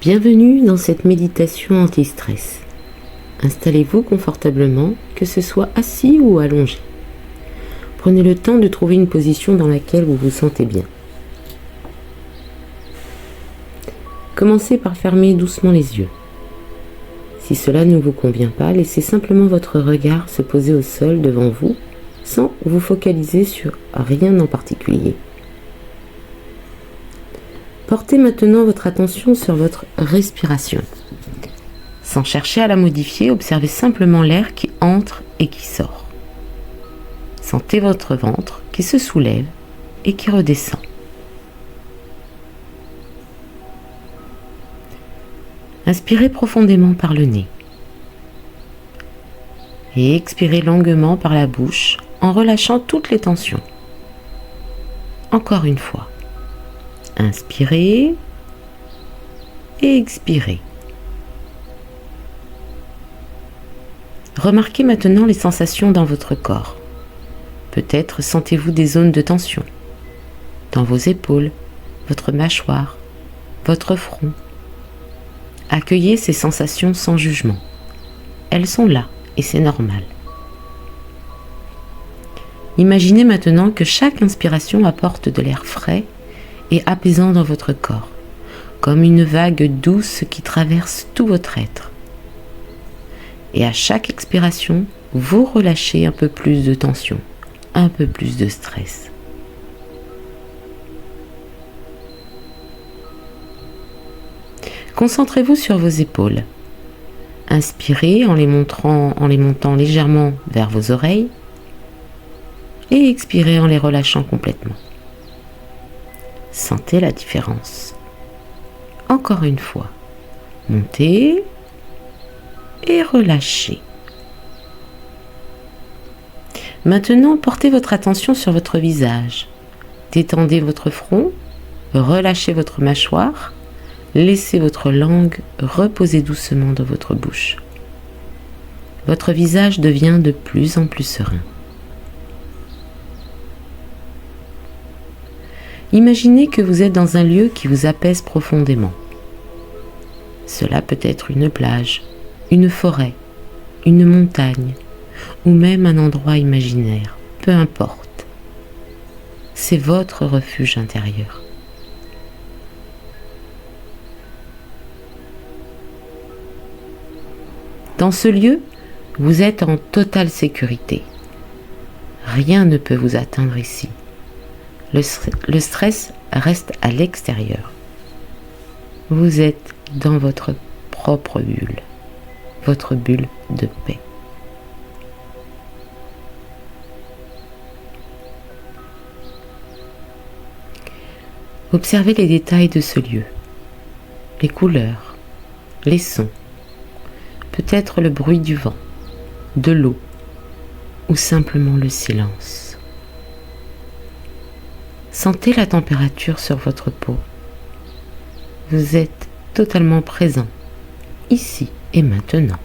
Bienvenue dans cette méditation anti-stress. Installez-vous confortablement, que ce soit assis ou allongé. Prenez le temps de trouver une position dans laquelle vous vous sentez bien. Commencez par fermer doucement les yeux. Si cela ne vous convient pas, laissez simplement votre regard se poser au sol devant vous sans vous focaliser sur rien en particulier. Portez maintenant votre attention sur votre respiration. Sans chercher à la modifier, observez simplement l'air qui entre et qui sort. Sentez votre ventre qui se soulève et qui redescend. Inspirez profondément par le nez et expirez longuement par la bouche en relâchant toutes les tensions. Encore une fois. Inspirez et expirez. Remarquez maintenant les sensations dans votre corps. Peut-être sentez-vous des zones de tension dans vos épaules, votre mâchoire, votre front. Accueillez ces sensations sans jugement. Elles sont là et c'est normal. Imaginez maintenant que chaque inspiration apporte de l'air frais et apaisant dans votre corps, comme une vague douce qui traverse tout votre être. Et à chaque expiration, vous relâchez un peu plus de tension, un peu plus de stress. Concentrez-vous sur vos épaules. Inspirez en les montant légèrement vers vos oreilles et expirez en les relâchant complètement. Sentez la différence. Encore une fois, montez et relâchez. Maintenant, portez votre attention sur votre visage. Détendez votre front, relâchez votre mâchoire, laissez votre langue reposer doucement dans votre bouche. Votre visage devient de plus en plus serein. Imaginez que vous êtes dans un lieu qui vous apaise profondément. Cela peut être une plage, une forêt, une montagne ou même un endroit imaginaire, peu importe. C'est votre refuge intérieur. Dans ce lieu, vous êtes en totale sécurité. Rien ne peut vous atteindre ici. Le stress reste à l'extérieur. Vous êtes dans votre propre bulle, votre bulle de paix. Observez les détails de ce lieu, les couleurs, les sons, peut-être le bruit du vent, de l'eau ou simplement le silence. Sentez la température sur votre peau. Vous êtes totalement présent, ici et maintenant.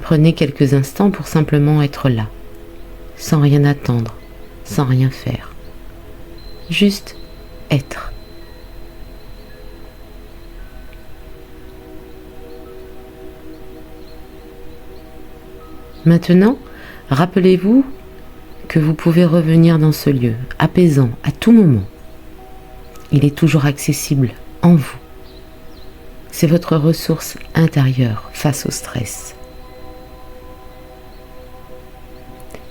Prenez quelques instants pour simplement être là, sans rien attendre, sans rien faire. Juste être. Maintenant, rappelez-vous que vous pouvez revenir dans ce lieu, apaisant à tout moment. Il est toujours accessible en vous. C'est votre ressource intérieure face au stress.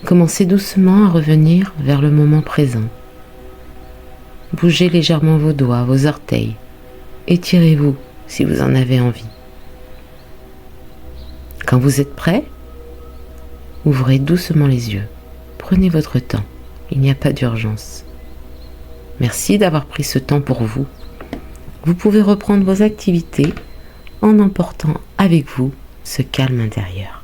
Commencez doucement à revenir vers le moment présent. Bougez légèrement vos doigts, vos orteils. Étirez-vous si vous en avez envie. Quand vous êtes prêt, ouvrez doucement les yeux. Prenez votre temps. Il n'y a pas d'urgence. Merci d'avoir pris ce temps pour vous. Vous pouvez reprendre vos activités en emportant avec vous ce calme intérieur.